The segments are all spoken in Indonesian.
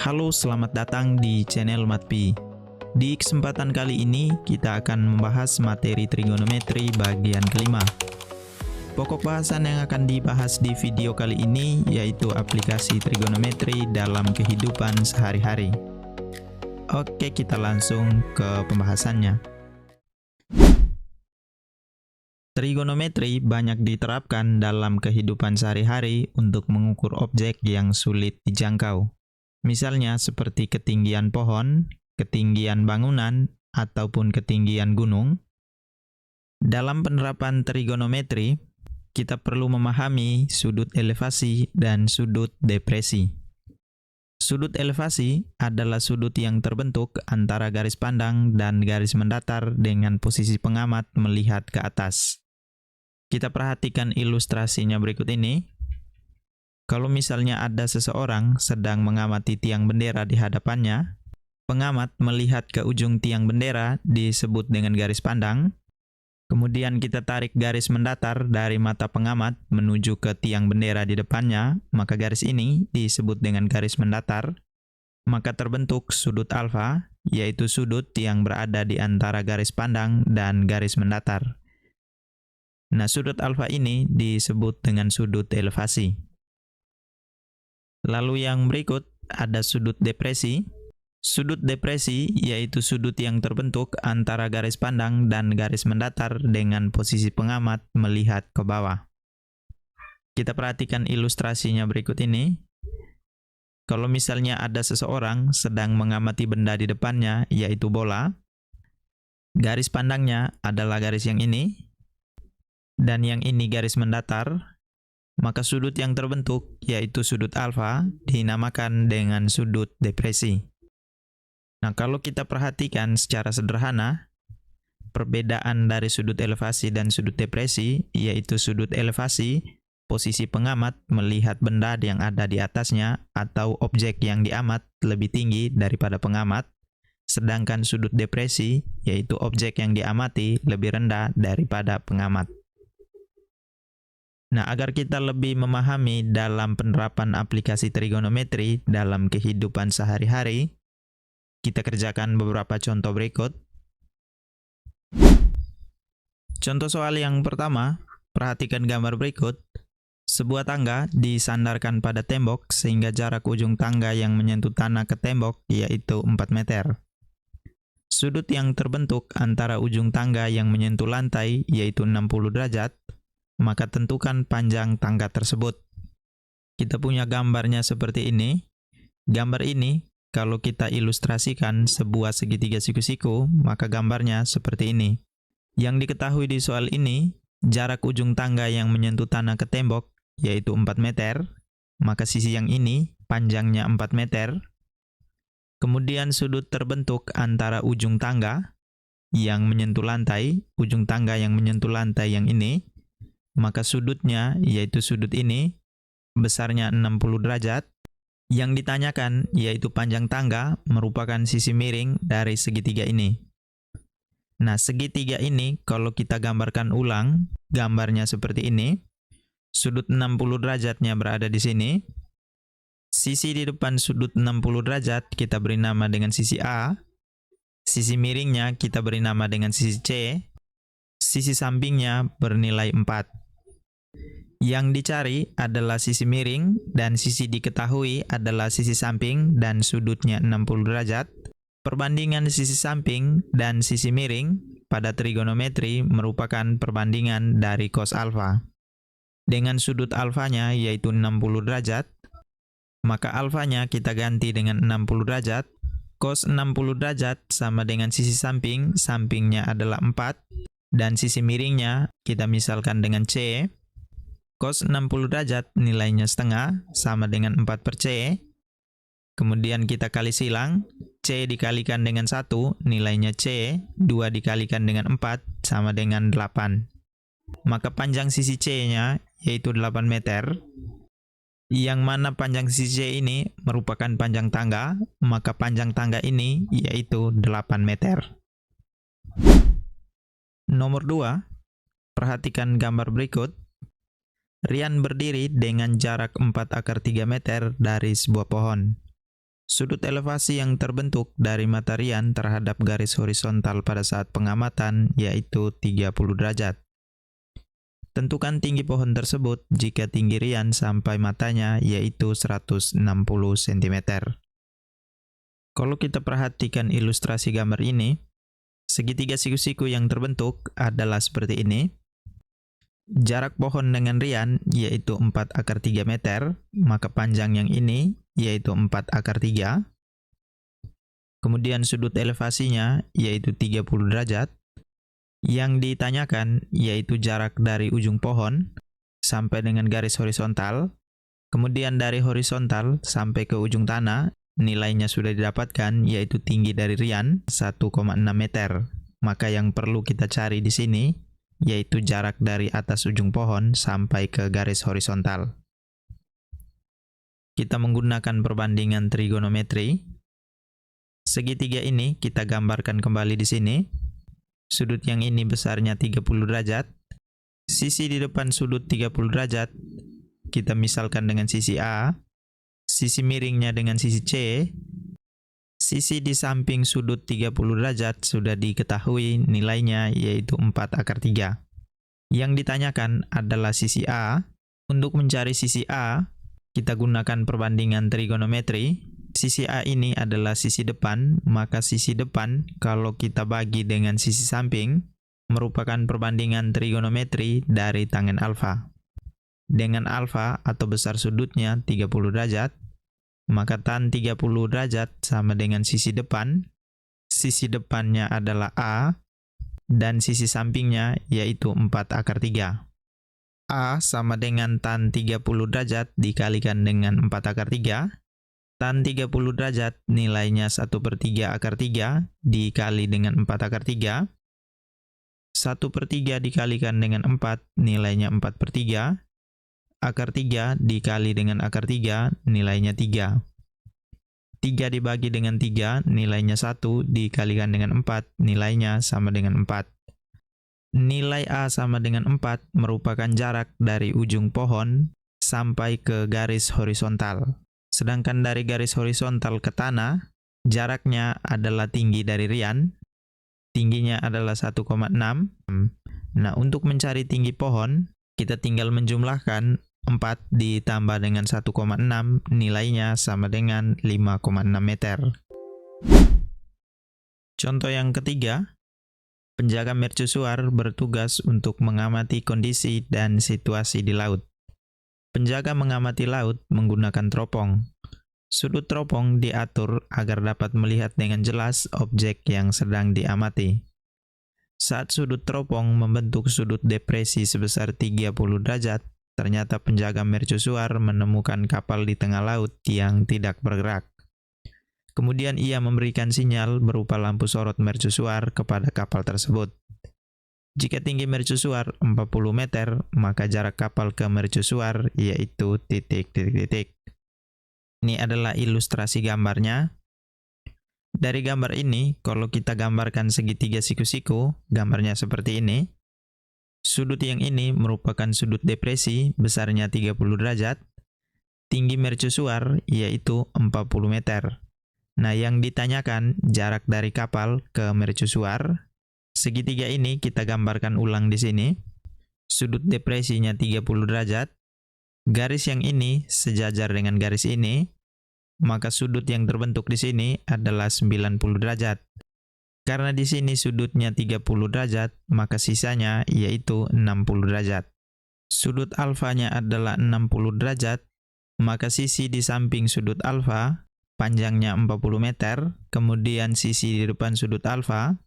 Halo, selamat datang di channel Matpi. Di kesempatan kali ini, kita akan membahas materi trigonometri bagian kelima. Pokok bahasan yang akan dibahas di video kali ini yaitu aplikasi trigonometri dalam kehidupan sehari-hari. Oke, kita langsung ke pembahasannya. Trigonometri banyak diterapkan dalam kehidupan sehari-hari untuk mengukur objek yang sulit dijangkau. Misalnya seperti ketinggian pohon, ketinggian bangunan, ataupun ketinggian gunung. Dalam penerapan trigonometri, kita perlu memahami sudut elevasi dan sudut depresi. Sudut elevasi adalah sudut yang terbentuk antara garis pandang dan garis mendatar dengan posisi pengamat melihat ke atas. Kita perhatikan ilustrasinya berikut ini. Kalau misalnya ada seseorang sedang mengamati tiang bendera di hadapannya, pengamat melihat ke ujung tiang bendera disebut dengan garis pandang. Kemudian kita tarik garis mendatar dari mata pengamat menuju ke tiang bendera di depannya, maka garis ini disebut dengan garis mendatar. Maka terbentuk sudut alfa, yaitu sudut yang berada di antara garis pandang dan garis mendatar. Nah, sudut alfa ini disebut dengan sudut elevasi. Lalu yang berikut ada sudut depresi. Sudut depresi yaitu sudut yang terbentuk antara garis pandang dan garis mendatar dengan posisi pengamat melihat ke bawah. Kita perhatikan ilustrasinya berikut ini. Kalau misalnya ada seseorang sedang mengamati benda di depannya, yaitu bola, garis pandangnya adalah garis yang ini, dan yang ini garis mendatar, maka sudut yang terbentuk, yaitu sudut alfa, dinamakan dengan sudut depresi. Nah, kalau kita perhatikan secara sederhana, perbedaan dari sudut elevasi dan sudut depresi, yaitu sudut elevasi, posisi pengamat melihat benda yang ada di atasnya atau objek yang diamat lebih tinggi daripada pengamat, sedangkan sudut depresi, yaitu objek yang diamati lebih rendah daripada pengamat. Nah, agar kita lebih memahami dalam penerapan aplikasi trigonometri dalam kehidupan sehari-hari, kita kerjakan beberapa contoh berikut. Contoh soal yang pertama, perhatikan gambar berikut. Sebuah tangga disandarkan pada tembok sehingga jarak ujung tangga yang menyentuh tanah ke tembok yaitu 4 meter. Sudut yang terbentuk antara ujung tangga yang menyentuh lantai yaitu 60 derajat, maka tentukan panjang tangga tersebut. Kita punya gambarnya seperti ini. Gambar ini, kalau kita ilustrasikan sebuah segitiga siku-siku, maka gambarnya seperti ini. Yang diketahui di soal ini, jarak ujung tangga yang menyentuh tanah ke tembok, yaitu 4 meter, maka sisi yang ini, panjangnya 4 meter. Kemudian sudut terbentuk antara ujung tangga yang menyentuh lantai, ujung tangga yang menyentuh lantai yang ini, maka sudutnya, yaitu sudut ini, besarnya 60 derajat. Yang ditanyakan, yaitu panjang tangga, merupakan sisi miring dari segitiga ini. Nah, segitiga ini, kalau kita gambarkan ulang, gambarnya seperti ini. Sudut 60 derajatnya berada di sini. Sisi di depan sudut 60 derajat, kita beri nama dengan sisi A. Sisi miringnya, kita beri nama dengan sisi C. Sisi sampingnya bernilai 4. Yang dicari adalah sisi miring dan sisi diketahui adalah sisi samping dan sudutnya 60 derajat. Perbandingan sisi samping dan sisi miring pada trigonometri merupakan perbandingan dari cos alfa. Dengan sudut alfanya yaitu 60 derajat, maka alfanya kita ganti dengan 60 derajat. Cos 60 derajat sama dengan sisi samping, sampingnya adalah 4, dan sisi miringnya kita misalkan dengan C. Cos 60 derajat nilainya setengah, sama dengan 4 per C. Kemudian kita kali silang, C dikalikan dengan 1, nilainya C, 2 dikalikan dengan 4, sama dengan 8. Maka panjang sisi C-nya, yaitu 8 meter. Yang mana panjang sisi C ini merupakan panjang tangga, maka panjang tangga ini yaitu 8 meter. Nomor 2, perhatikan gambar berikut. Rian berdiri dengan jarak 4 akar 3 meter dari sebuah pohon. Sudut elevasi yang terbentuk dari mata Rian terhadap garis horizontal pada saat pengamatan yaitu 30 derajat. Tentukan tinggi pohon tersebut jika tinggi Rian sampai matanya yaitu 160 cm. Kalau kita perhatikan ilustrasi gambar ini, segitiga siku-siku yang terbentuk adalah seperti ini. Jarak pohon dengan Rian yaitu 4/3 meter, maka panjang yang ini yaitu 4/3. Kemudian sudut elevasinya yaitu 30 derajat. Yang ditanyakan yaitu jarak dari ujung pohon sampai dengan garis horizontal. Kemudian dari horizontal sampai ke ujung tanah, nilainya sudah didapatkan yaitu tinggi dari Rian 1,6 meter. Maka yang perlu kita cari di sini yaitu jarak dari atas ujung pohon sampai ke garis horizontal. Kita menggunakan perbandingan trigonometri. Segitiga ini kita gambarkan kembali di sini. Sudut yang ini besarnya 30 derajat. Sisi di depan sudut 30 derajat kita misalkan dengan sisi A. Sisi miringnya dengan sisi C. Sisi di samping sudut 30 derajat sudah diketahui nilainya yaitu 4/3. Yang ditanyakan adalah sisi A. Untuk mencari sisi A, kita gunakan perbandingan trigonometri. Sisi A ini adalah sisi depan, maka sisi depan kalau kita bagi dengan sisi samping merupakan perbandingan trigonometri dari tangen alfa. Dengan alfa atau besar sudutnya 30 derajat, maka tan 30 derajat sama dengan sisi depan. Sisi depannya adalah A dan sisi sampingnya yaitu 4/3. A sama dengan tan 30 derajat dikalikan dengan 4/3. Tan 30 derajat nilainya 1/3/3 dikali dengan 4/3. 1/3 dikalikan dengan 4 nilainya 4/3. /3 dikali dengan /3 nilainya 3. 3 dibagi dengan 3 nilainya 1 dikalikan dengan 4 nilainya sama dengan 4. Nilai A sama dengan 4 merupakan jarak dari ujung pohon sampai ke garis horizontal. Sedangkan dari garis horizontal ke tanah, jaraknya adalah tinggi dari Rian. Tingginya adalah 1,6. Nah, untuk mencari tinggi pohon, kita tinggal menjumlahkan 4 ditambah dengan 1,6, nilainya sama dengan 5,6 meter. Contoh yang ketiga, penjaga mercusuar bertugas untuk mengamati kondisi dan situasi di laut. Penjaga mengamati laut menggunakan teropong. Sudut teropong diatur agar dapat melihat dengan jelas objek yang sedang diamati. Saat sudut teropong membentuk sudut depresi sebesar 30 derajat, ternyata penjaga mercusuar menemukan kapal di tengah laut yang tidak bergerak. Kemudian ia memberikan sinyal berupa lampu sorot mercusuar kepada kapal tersebut. Jika tinggi mercusuar 40 meter, maka jarak kapal ke mercusuar yaitu titik-titik-titik. Ini adalah ilustrasi gambarnya. Dari gambar ini, kalau kita gambarkan segitiga siku-siku, gambarnya seperti ini. Sudut yang ini merupakan sudut depresi, besarnya 30 derajat. Tinggi mercusuar yaitu 40 meter. Nah, yang ditanyakan jarak dari kapal ke mercusuar. Segitiga ini kita gambarkan ulang di sini. Sudut depresinya 30 derajat. Garis yang ini sejajar dengan garis ini, maka sudut yang terbentuk di sini adalah 90 derajat. Karena di sini sudutnya 30 derajat, maka sisanya yaitu 60 derajat. Sudut alfanya adalah 60 derajat, maka sisi di samping sudut alfa panjangnya 40 meter, kemudian sisi di depan sudut alfa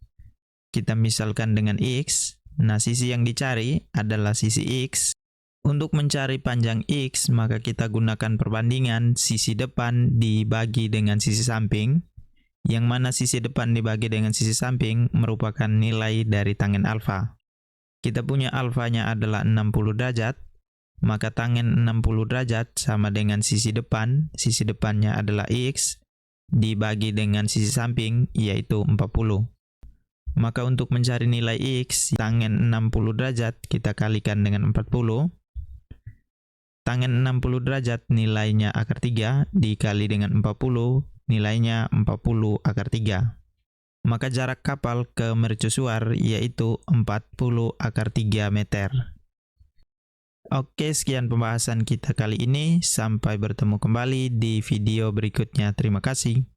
kita misalkan dengan X. Nah, sisi yang dicari adalah sisi X. Untuk mencari panjang X, maka kita gunakan perbandingan sisi depan dibagi dengan sisi samping, yang mana sisi depan dibagi dengan sisi samping merupakan nilai dari tangen alfa. Kita punya alfanya adalah 60 derajat, maka tangen 60 derajat sama dengan sisi depannya adalah X, dibagi dengan sisi samping, yaitu 40. Maka untuk mencari nilai X, tangen 60 derajat kita kalikan dengan 40. Tangen 60 derajat nilainya /3 dikali dengan 40 nilainya 40 akar 3. Maka jarak kapal ke mercusuar yaitu 40 akar 3 meter. Oke, sekian pembahasan kita kali ini. Sampai bertemu kembali di video berikutnya. Terima kasih.